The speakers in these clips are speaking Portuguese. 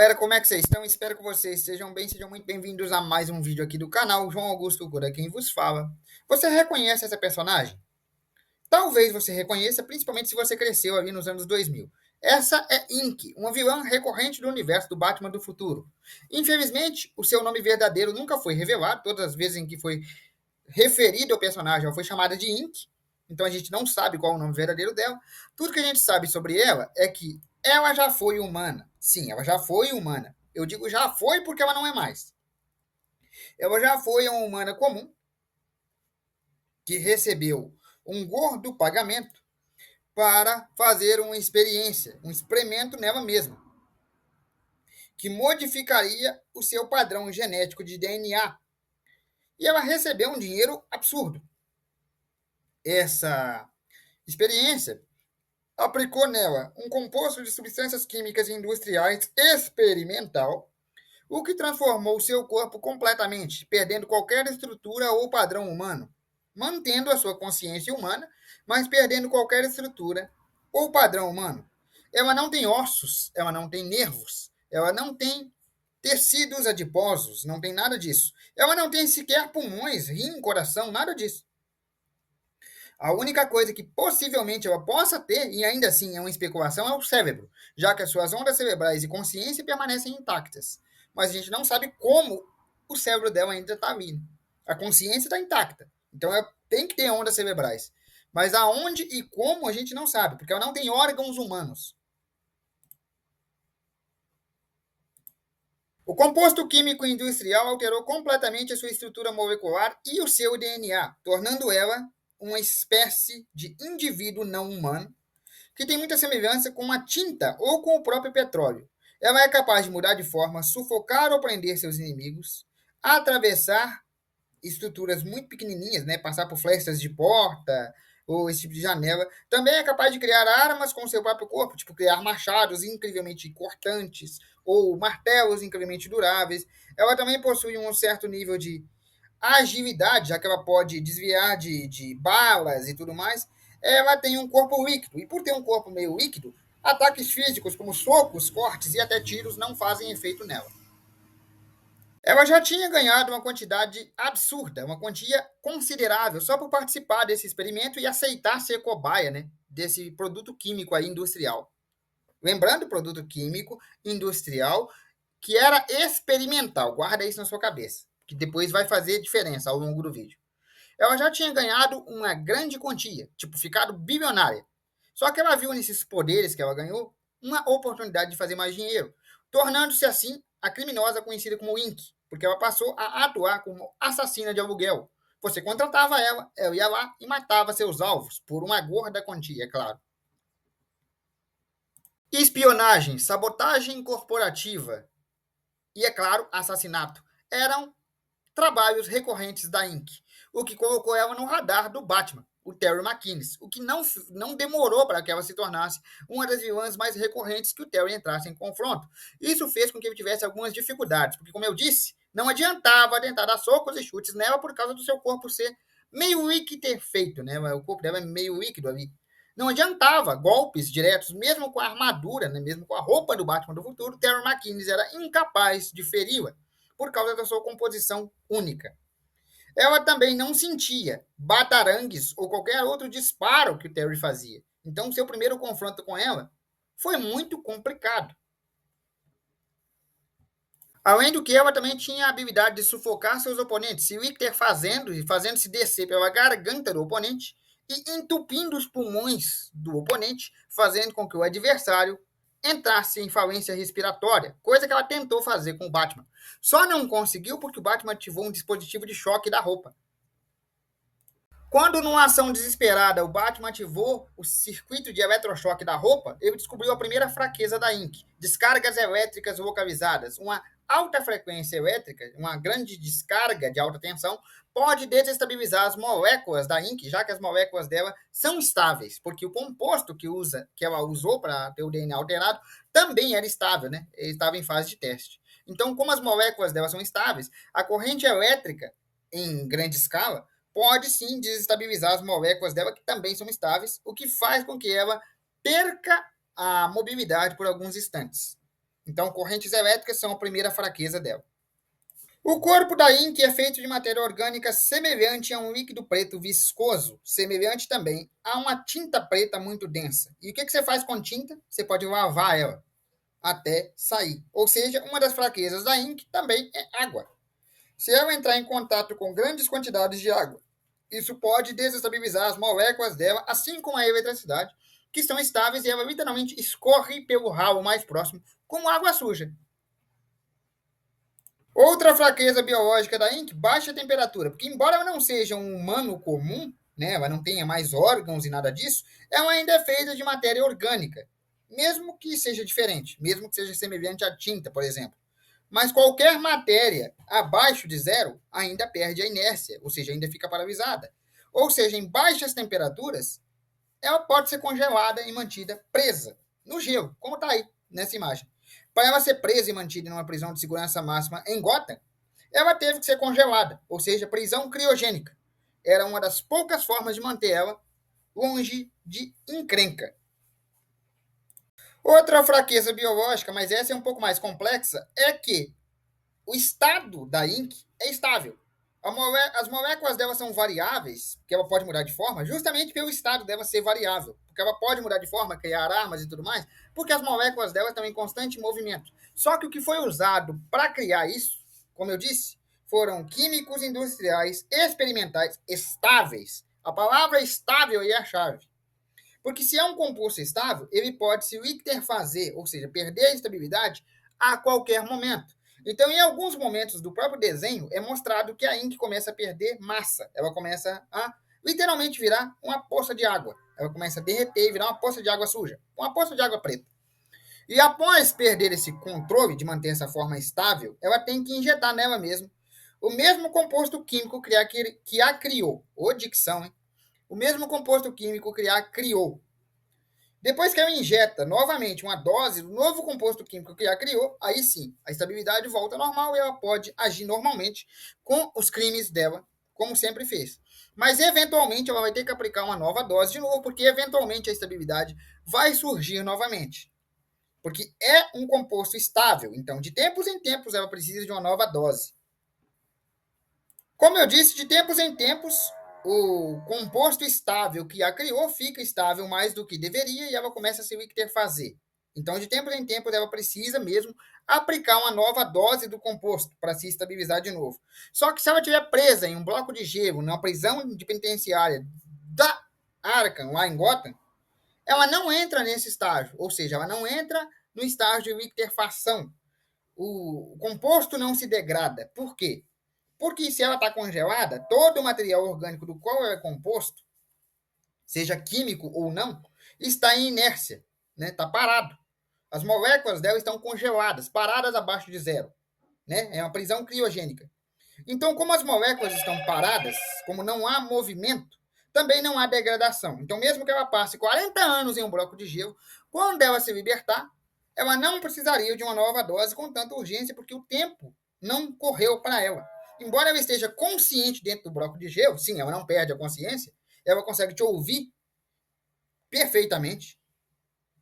galera, como é que vocês estão? Espero que vocês estejam bem, sejam muito bem-vindos a mais um vídeo aqui do canal. João Augusto Cura, quem vos fala. Você reconhece essa personagem? Talvez você reconheça, principalmente se você cresceu ali nos anos 2000. Essa é Ink, uma vilã recorrente do universo do Batman do futuro. Infelizmente, o seu nome verdadeiro nunca foi revelado, todas as vezes em que foi referido ao personagem, ela foi chamada de Ink, então a gente não sabe qual é o nome verdadeiro dela. Tudo que a gente sabe sobre ela é que ela já foi humana. Sim, ela já foi humana. Eu digo já foi porque ela não é mais. Ela já foi uma humana comum que recebeu um gordo pagamento para fazer uma experiência, um experimento nela mesma, que modificaria o seu padrão genético de DNA. E ela recebeu um dinheiro absurdo. Essa experiência aplicou nela um composto de substâncias químicas industriais experimental, o que transformou seu corpo completamente, perdendo qualquer estrutura ou padrão humano, mantendo a sua consciência humana, mas perdendo qualquer estrutura ou padrão humano. Ela não tem ossos, ela não tem nervos, ela não tem tecidos adiposos, não tem nada disso. Ela não tem sequer pulmões, rim, coração, nada disso. A única coisa que possivelmente ela possa ter, e ainda assim é uma especulação, é o cérebro, já que as suas ondas cerebrais e consciência permanecem intactas. Mas a gente não sabe como o cérebro dela ainda está vindo. A consciência está intacta. Então ela tem que ter ondas cerebrais. Mas aonde e como a gente não sabe, porque ela não tem órgãos humanos. O composto químico industrial alterou completamente a sua estrutura molecular e o seu DNA, tornando ela uma espécie de indivíduo não humano que tem muita semelhança com a tinta ou com o próprio petróleo. Ela é capaz de mudar de forma, sufocar ou prender seus inimigos, atravessar estruturas muito pequenininhas, né, passar por flechas de porta ou esse tipo de janela. Também é capaz de criar armas com seu próprio corpo, tipo criar machados incrivelmente cortantes ou martelos incrivelmente duráveis. Ela também possui um certo nível de agilidade, já que ela pode desviar de balas e tudo mais. Ela tem um corpo líquido, e por ter um corpo meio líquido, ataques físicos como socos, cortes e até tiros não fazem efeito nela. Ela já tinha ganhado uma quantidade absurda, uma quantia considerável, só por participar desse experimento e aceitar ser cobaia, né, desse produto químico aí industrial. Lembrando, produto químico industrial que era experimental. Guarda isso na sua cabeça, que depois vai fazer diferença ao longo do vídeo. Ela já tinha ganhado uma grande quantia, tipo, ficado bilionária. Só que ela viu nesses poderes que ela ganhou uma oportunidade de fazer mais dinheiro, tornando-se assim a criminosa conhecida como Ink, porque ela passou a atuar como assassina de aluguel. Você contratava ela ia lá e matava seus alvos, por uma gorda quantia, é claro. Espionagem, sabotagem corporativa e, é claro, assassinato eram trabalhos recorrentes da Inc., o que colocou ela no radar do Batman, o Terry McInnes, o que não demorou para que ela se tornasse uma das vilãs mais recorrentes que o Terry entrasse em confronto. Isso fez com que ele tivesse algumas dificuldades, porque, como eu disse, não adiantava tentar dar socos e chutes nela por causa do seu corpo ser meio líquido feito, né? O corpo dela é meio líquido ali. Não adiantava golpes diretos, mesmo com a armadura, né? Mesmo com a roupa do Batman do futuro, Terry McInnes era incapaz de feri-la por causa da sua composição única. Ela também não sentia batarangues ou qualquer outro disparo que o Terry fazia. Então, seu primeiro confronto com ela foi muito complicado. Além do que, ela também tinha a habilidade de sufocar seus oponentes, se Richter fazendo-se descer pela garganta do oponente e entupindo os pulmões do oponente, fazendo com que o adversário entrasse em falência respiratória, coisa que ela tentou fazer com o Batman. Só não conseguiu porque o Batman ativou um dispositivo de choque da roupa. Quando, numa ação desesperada, o Batman ativou o circuito de eletrochoque da roupa, ele descobriu a primeira fraqueza da Inc. Descargas elétricas localizadas. Uma alta frequência elétrica, uma grande descarga de alta tensão, pode desestabilizar as moléculas da Inc., já que as moléculas dela são estáveis, porque o composto que ela usou para ter o DNA alterado também era estável, né? Ele estava em fase de teste. Então, como as moléculas dela são estáveis, a corrente elétrica em grande escala pode sim desestabilizar as moléculas dela, que também são estáveis, o que faz com que ela perca a mobilidade por alguns instantes. Então, correntes elétricas são a primeira fraqueza dela. O corpo da ink é feito de matéria orgânica semelhante a um líquido preto viscoso, semelhante também a uma tinta preta muito densa. E o que você faz com tinta? Você pode lavar ela até sair. Ou seja, uma das fraquezas da ink também é água. Se ela entrar em contato com grandes quantidades de água, isso pode desestabilizar as moléculas dela, assim como a eletricidade, que são estáveis e ela literalmente escorre pelo ralo mais próximo, como água suja. Outra fraqueza biológica da ink, baixa temperatura, porque embora ela não seja um humano comum, né, ela não tenha mais órgãos e nada disso, ela ainda é feita de matéria orgânica, mesmo que seja diferente, mesmo que seja semelhante à tinta, por exemplo. Mas qualquer matéria abaixo de zero ainda perde a inércia, ou seja, ainda fica paralisada. Ou seja, em baixas temperaturas, ela pode ser congelada e mantida presa no gelo, como está aí nessa imagem. Para ela ser presa e mantida em uma prisão de segurança máxima em Gotham, ela teve que ser congelada, ou seja, prisão criogênica. Era uma das poucas formas de manter ela longe de encrenca. Outra fraqueza biológica, mas essa é um pouco mais complexa, é que o estado da ink é estável. As moléculas dela são variáveis, que ela pode mudar de forma, justamente pelo estado dela ser variável. Porque ela pode mudar de forma, criar armas e tudo mais, porque as moléculas dela estão em constante movimento. Só que o que foi usado para criar isso, como eu disse, foram químicos industriais experimentais estáveis. A palavra estável é a chave. Porque se é um composto estável, ele pode se liquefazer, ou seja, perder a estabilidade a qualquer momento. Então, em alguns momentos do próprio desenho, é mostrado que a ink começa a perder massa. Ela começa a literalmente virar uma poça de água. Ela começa a derreter e virar uma poça de água suja, uma poça de água preta. E após perder esse controle de manter essa forma estável, ela tem que injetar nela mesmo o mesmo composto químico que a criou. Ô dicção, hein? O mesmo composto químico que a criou. Depois que ela injeta novamente uma dose do novo composto químico que ela criou, aí sim, a estabilidade volta ao normal e ela pode agir normalmente com os crimes dela, como sempre fez. Mas, eventualmente, ela vai ter que aplicar uma nova dose de novo, porque, eventualmente, a estabilidade vai surgir novamente. Porque é um composto estável, então, de tempos em tempos, ela precisa de uma nova dose. Como eu disse, de tempos em tempos, o composto estável que a criou fica estável mais do que deveria e ela começa a se liquefazer. Então, de tempos em tempos, ela precisa mesmo aplicar uma nova dose do composto para se estabilizar de novo. Só que se ela estiver presa em um bloco de gelo, numa prisão de penitenciária da Arkham, lá em Gotham, ela não entra nesse estágio. Ou seja, ela não entra no estágio de liquefação. O composto não se degrada. Por quê? Porque se ela está congelada, todo o material orgânico do qual ela é composto, seja químico ou não, está em inércia, né? Está parado. As moléculas dela estão congeladas, paradas abaixo de zero. Né? É uma prisão criogênica. Então, como as moléculas estão paradas, como não há movimento, também não há degradação. Então, mesmo que ela passe 40 anos em um bloco de gelo, quando ela se libertar, ela não precisaria de uma nova dose com tanta urgência, porque o tempo não correu para ela. Embora ela esteja consciente dentro do bloco de gelo, sim, ela não perde a consciência, ela consegue te ouvir perfeitamente,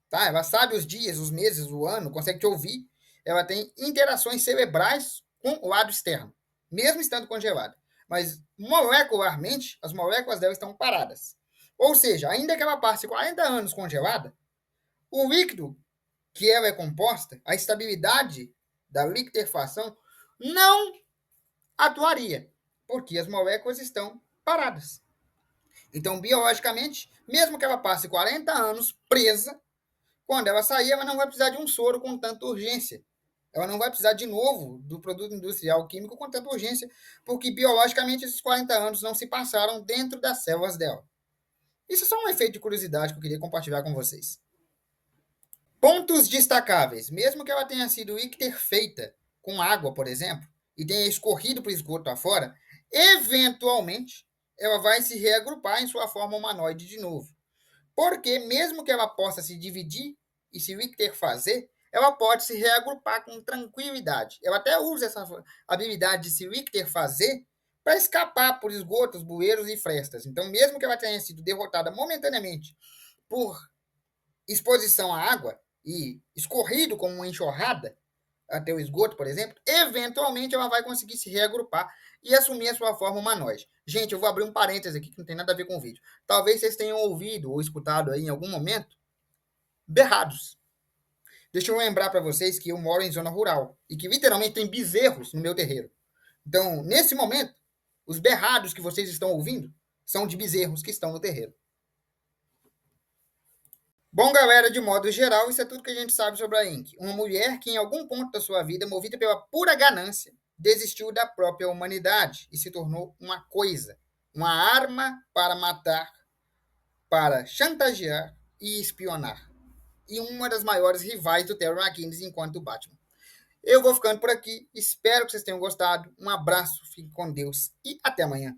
tá? Ela sabe os dias, os meses, o ano, consegue te ouvir. Ela tem interações cerebrais com o lado externo, mesmo estando congelada. Mas molecularmente, as moléculas dela estão paradas. Ou seja, ainda que ela passe 40 anos congelada, o líquido que ela é composta, a estabilidade da liquefação, não atuaria, porque as moléculas estão paradas. Então, biologicamente, mesmo que ela passe 40 anos presa, quando ela sair, ela não vai precisar de um soro com tanta urgência. Ela não vai precisar de novo do produto industrial químico com tanta urgência, porque biologicamente esses 40 anos não se passaram dentro das células dela. Isso é só um efeito de curiosidade que eu queria compartilhar com vocês. Pontos destacáveis. Mesmo que ela tenha sido feita com água, por exemplo, e tenha escorrido para o esgoto afora, eventualmente ela vai se reagrupar em sua forma humanoide de novo. Porque, mesmo que ela possa se dividir e se liquefazer, ela pode se reagrupar com tranquilidade. Ela até usa essa habilidade de se liquefazer para escapar por esgotos, bueiros e frestas. Então, mesmo que ela tenha sido derrotada momentaneamente por exposição à água e escorrido como uma enxurrada até o esgoto, por exemplo, eventualmente ela vai conseguir se reagrupar e assumir a sua forma humanoide. Gente, eu vou abrir um parêntese aqui que não tem nada a ver com o vídeo. Talvez vocês tenham ouvido ou escutado aí em algum momento berrados. Deixa eu lembrar para vocês que eu moro em zona rural e que literalmente tem bezerros no meu terreiro. Então, nesse momento, os berrados que vocês estão ouvindo são de bezerros que estão no terreiro. Bom, galera, de modo geral, isso é tudo que a gente sabe sobre a Ink. Uma mulher que, em algum ponto da sua vida, movida pela pura ganância, desistiu da própria humanidade e se tornou uma coisa, uma arma para matar, para chantagear e espionar. E uma das maiores rivais do Terry McGinnis enquanto Batman. Eu vou ficando por aqui, espero que vocês tenham gostado. Um abraço, fique com Deus e até amanhã.